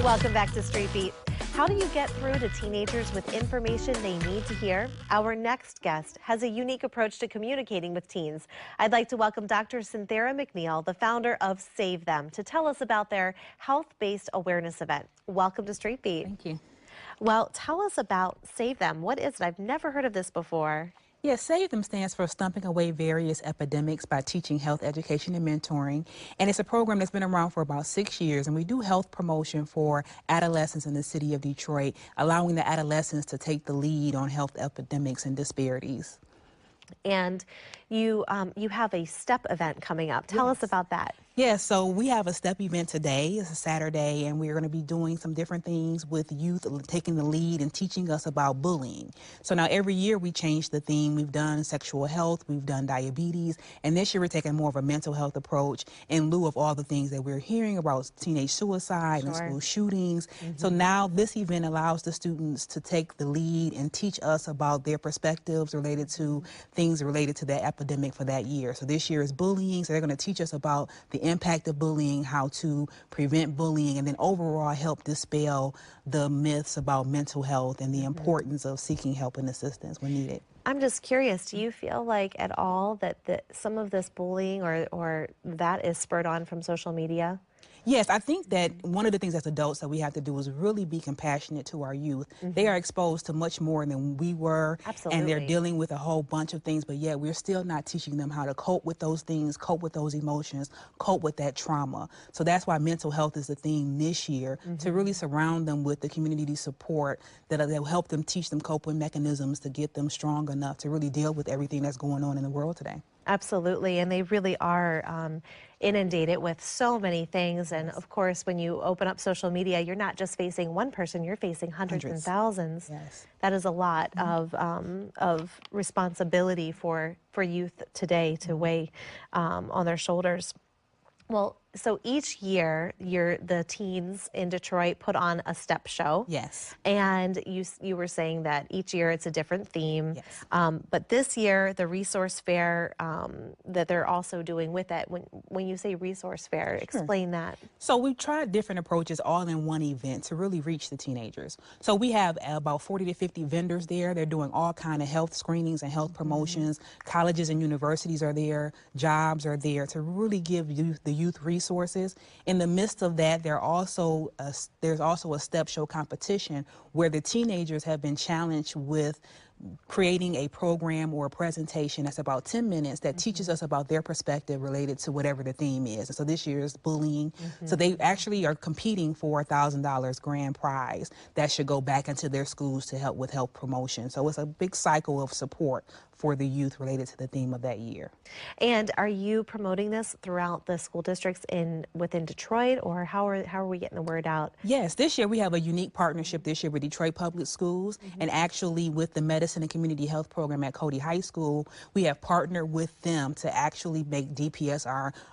Welcome back to Street Beat. How do you get through to teenagers with information they need to hear? Our next guest has a unique approach to communicating with teens. I'd like to welcome Dr. Cynthia McNeil, the founder of S.A.V.E.T.H.E.M, to tell us about their health-based awareness event. Welcome to Street Beat. Thank you. Well, tell us about S.A.V.E.T.H.E.M. What is it? I've never heard of this before. Yes, S.A.V.E.T.H.E.M stands for Stumping Away Various Epidemics by Teaching Health Education and Mentoring. And it's a program that's been around for about 6 years. And we do health promotion for adolescents in the city of Detroit, allowing the adolescents to take the lead on health epidemics and disparities. And you have a STEP event coming up. Tell us about that. Yeah, so we have a STEP event today. It's a Saturday, and we're going to be doing some different things with youth, taking the lead and teaching us about bullying. So now every year we change the theme. We've done sexual health, we've done diabetes, and this year we're taking more of a mental health approach in lieu of all the things that we're hearing about teenage suicide and school shootings. So now this event allows the students to take the lead and teach us about their perspectives related to things related to that epidemic for that year. So this year is bullying, so they're going to teach us about the impact of bullying, how to prevent bullying, and then overall help dispel the myths about mental health and the importance of seeking help and assistance when needed. I'm just curious, do you feel like at all that some of this bullying or that is spurred on from social media? Yes, I think that one of the things as adults that we have to do is really be compassionate to our youth. They are exposed to much more than we were, and they're dealing with a whole bunch of things, but yet we're still not teaching them how to cope with those things, cope with those emotions, cope with that trauma. So that's why mental health is the theme this year, to really surround them with the community support that will help them, teach them coping mechanisms to get them strong enough to really deal with everything that's going on in the world today. Absolutely, and they really are inundated with so many things. And of course, when you open up social media, you're not just facing one person, you're facing hundreds and thousands. Yes. That is a lot of responsibility for youth today to weigh on their shoulders. Well, so each year, the teens in Detroit put on a STEP show. Yes. And you were saying that each year it's a different theme. Yes. But this year, the resource fair that they're also doing with it, when you say resource fair, explain that. So we've tried different approaches all in one event to really reach the teenagers. So we have about 40 to 50 vendors there. They're doing all kind of health screenings and health promotions. Colleges and universities are there. Jobs are there to really give the youth resources. In the midst of that, there's also a STEP show competition where the teenagers have been challenged with creating a program or a presentation that's about 10 minutes that teaches us about their perspective related to whatever the theme is. And so this year is bullying. So they actually are competing for a $1,000 grand prize that should go back into their schools to help with health promotion. So it's a big cycle of support for the youth related to the theme of that year. And are you promoting this throughout the school districts within Detroit, or how are we getting the word out? Yes, this year we have a unique partnership this year with Detroit Public Schools and actually with the Medicine and Community Health Program at Cody High School. We have partnered with them to actually make DPS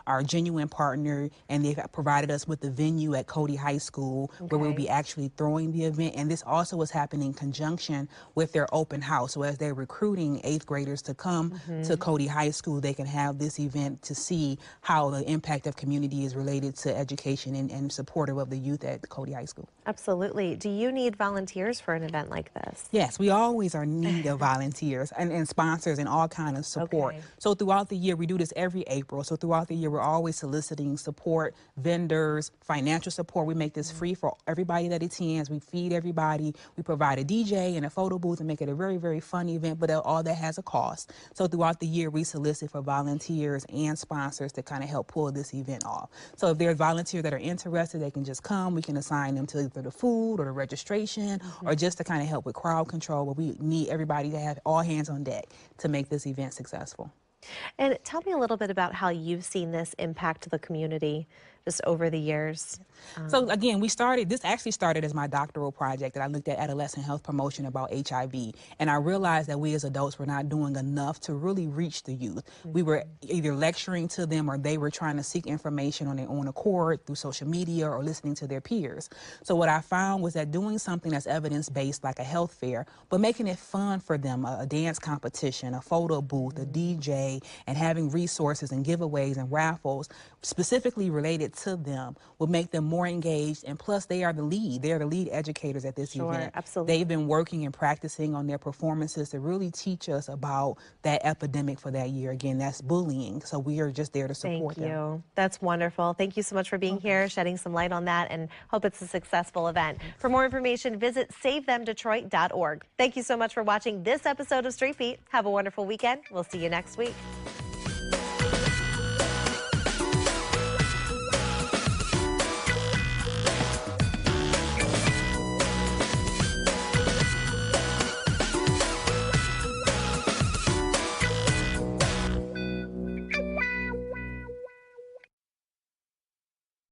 our genuine partner, and they've provided us with the venue at Cody High School where we'll be actually throwing the event. And this also is happening in conjunction with their open house. So as they're recruiting 8th graders to come to Cody High School, they can have this event to see how the impact of community is related to education and supportive of the youth at Cody High School. Absolutely. Do you need volunteers for an event like this? Yes, we always are in need of volunteers and sponsors and all kind of support. So throughout the year, we do this every April. So throughout the year, we're always soliciting support, vendors, financial support. We make this free for everybody that attends. We feed everybody. We provide a DJ and a photo booth and make it a very, very fun event, but all that has a cost. So throughout the year, we solicit for volunteers and sponsors to kind of help pull this event off. So if there's volunteers that are interested, they can just come. We can assign them to either the food or the registration or just to kind of help with crowd control, but we need everybody to have all hands on deck to make this event successful. And tell me a little bit about how you've seen this impact the community just over the years. So again, this actually started as my doctoral project that I looked at adolescent health promotion about HIV. And I realized that we as adults were not doing enough to really reach the youth. We were either lecturing to them or they were trying to seek information on their own accord through social media or listening to their peers. So what I found was that doing something that's evidence-based like a health fair, but making it fun for them, a dance competition, a photo booth, a DJ, and having resources and giveaways and raffles specifically related to them will make them more engaged. And plus, they are the lead. They are the lead educators at this Sure, event. absolutely. They've been working and practicing on their performances to really teach us about that epidemic for that year. Again, that's bullying. So we are just there to support Thank them. you. That's wonderful. Thank you so much for being here, shedding some light on that, and hope it's a successful event. For more information, visit SaveThemDetroit.org. Thank you so much for watching this episode of Street Beat. Have a wonderful weekend. We'll see you next week.